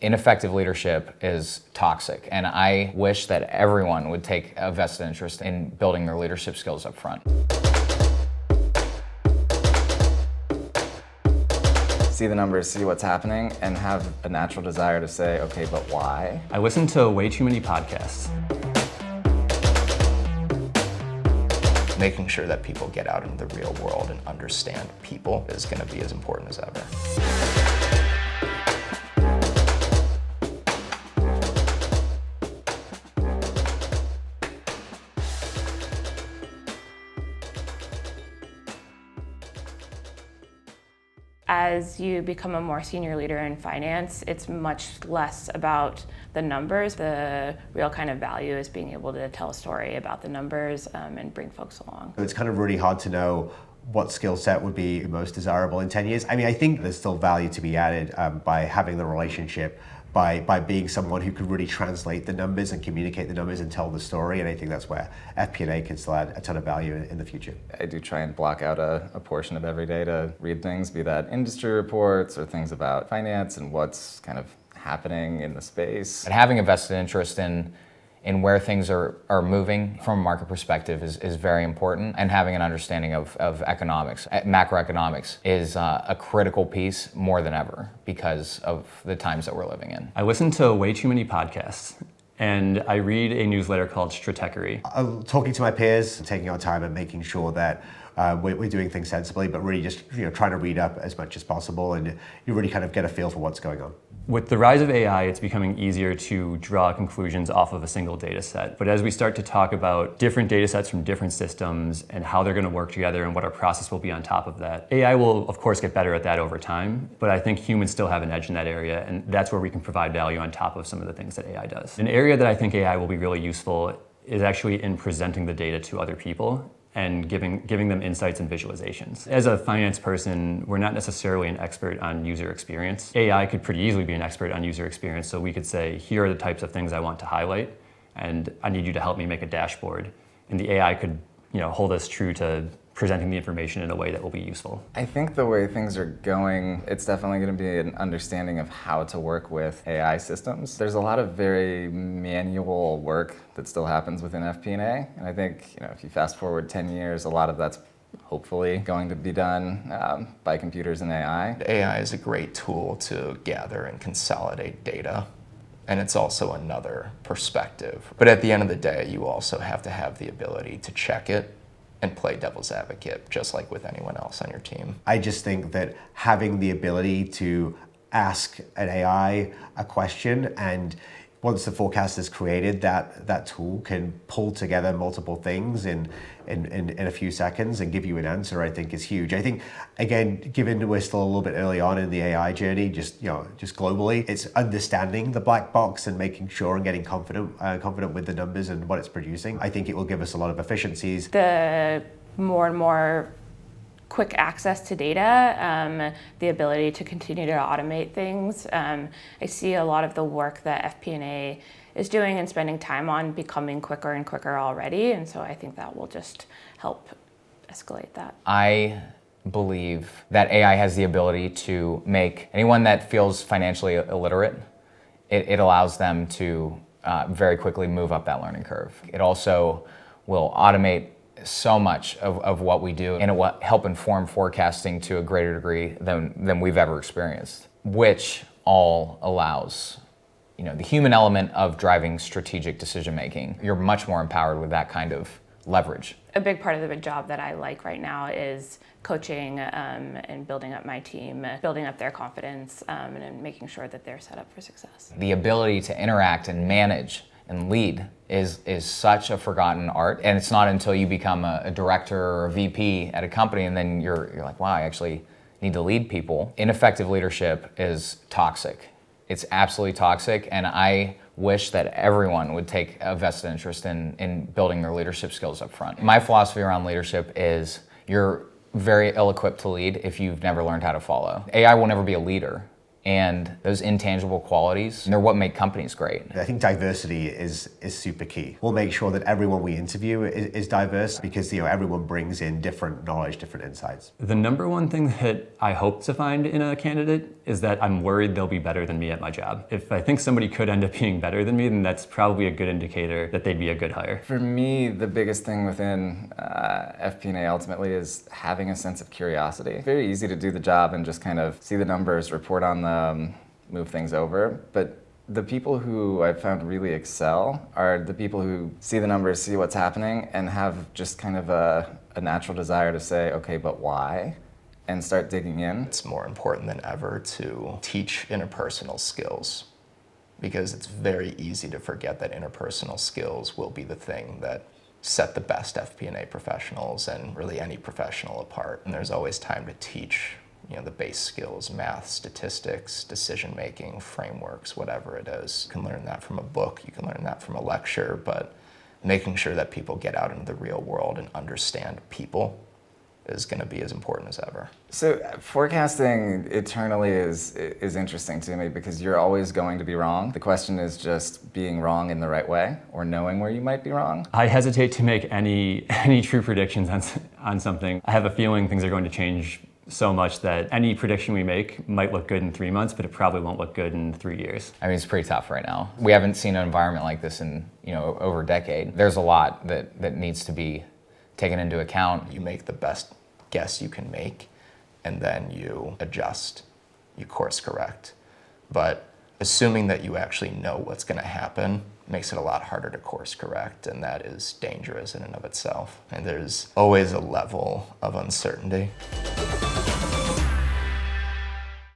Ineffective leadership is toxic, and I wish that everyone would take a vested interest in building their leadership skills up front. See the numbers, see what's happening, and have a natural desire to say, okay, but why? I listen to way too many podcasts. Making sure that people get out into the real world and understand people is going to be as important as ever. As you become a more senior leader in finance, it's much less about the numbers. The real kind of value is being able to tell a story about the numbers and bring folks along. It's kind of really hard to know what skill set would be most desirable in 10 years. I mean, I think there's still value to be added by having the relationship, by being someone who can really translate the numbers and communicate the numbers and tell the story. And I think that's where FP&A can still add a ton of value in the future. I do try and block out a portion of every day to read things, be that industry reports or things about finance and what's kind of happening in the space. And having a vested interest in where things are moving from a market perspective is very important, and having an understanding of economics, macroeconomics, is a critical piece more than ever because of the times that we're living in. I listen to way too many podcasts, and I read a newsletter called Stratechery. Talking to my peers, taking our time and making sure that we're doing things sensibly, but really just trying to read up as much as possible, and you really kind of get a feel for what's going on. With the rise of AI, it's becoming easier to draw conclusions off of a single data set. But as we start to talk about different data sets from different systems and how they're going to work together and what our process will be on top of that, AI will, of course, get better at that over time. But I think humans still have an edge in that area, and that's where we can provide value on top of some of the things that AI does. An area that I think AI will be really useful is actually in presenting the data to other people and giving them insights and visualizations. As a finance person, we're not necessarily an expert on user experience. AI could pretty easily be an expert on user experience, so we could say, here are the types of things I want to highlight, and I need you to help me make a dashboard. And the AI could hold us true to presenting the information in a way that will be useful. I think the way things are going, it's definitely going to be an understanding of how to work with AI systems. There's a lot of very manual work that still happens within FP&A, and I think if you fast forward 10 years, a lot of that's hopefully going to be done by computers and AI. AI is a great tool to gather and consolidate data, and it's also another perspective. But at the end of the day, you also have to have the ability to check it and play devil's advocate, just like with anyone else on your team. I just think that having the ability to ask an AI a question, and once the forecast is created, that tool can pull together multiple things in a few seconds and give you an answer, I think is huge. I think, again, given we're still a little bit early on in the AI journey, just globally, it's understanding the black box and making sure and getting confident with the numbers and what it's producing. I think it will give us a lot of efficiencies. The more and more quick access to data, the ability to continue to automate things. I see a lot of the work that FP&A is doing and spending time on becoming quicker and quicker already, and so I think that will just help escalate that. I believe that AI has the ability to make anyone that feels financially illiterate, it allows them to very quickly move up that learning curve. It also will automate so much of what we do, and it will help inform forecasting to a greater degree than we've ever experienced, which all allows the human element of driving strategic decision making. You're much more empowered with that kind of leverage. A big part of the job that I like right now is coaching and building up my team, building up their confidence, and making sure that they're set up for success. The ability to interact and manage and lead is such a forgotten art, and it's not until you become a director or a VP at a company and then you're like, wow, I actually need to lead people. Ineffective leadership is toxic. It's absolutely toxic, and I wish that everyone would take a vested interest in building their leadership skills up front. My philosophy around leadership is you're very ill-equipped to lead if you've never learned how to follow. AI will never be a leader. And those intangible qualities, they're what make companies great. I think diversity is super key. We'll make sure that everyone we interview is diverse because everyone brings in different knowledge, different insights. The number one thing that I hope to find in a candidate is that I'm worried they'll be better than me at my job. If I think somebody could end up being better than me, then that's probably a good indicator that they'd be a good hire. For me, the biggest thing within FP&A ultimately is having a sense of curiosity. It's very easy to do the job and just kind of see the numbers, report on them, move things over. But the people who I've found really excel are the people who see the numbers, see what's happening, and have just kind of a natural desire to say, okay, but why? And start digging in. It's more important than ever to teach interpersonal skills, because it's very easy to forget that interpersonal skills will be the thing that set the best FP&A professionals and really any professional apart. And there's always time to teach the base skills, math, statistics, decision-making, frameworks, whatever it is. You can learn that from a book, you can learn that from a lecture, but making sure that people get out into the real world and understand people is going to be as important as ever. So forecasting eternally is interesting to me because you're always going to be wrong. The question is just being wrong in the right way or knowing where you might be wrong. I hesitate to make any true predictions on something. I have a feeling things are going to change so much that any prediction we make might look good in 3 months, but it probably won't look good in 3 years. I mean, it's pretty tough right now. We haven't seen an environment like this in over a decade. There's a lot that needs to be taken into account. You make the best guess you can make, and then you adjust, you course correct. But assuming that you actually know what's going to happen makes it a lot harder to course correct, and that is dangerous in and of itself. And there's always a level of uncertainty.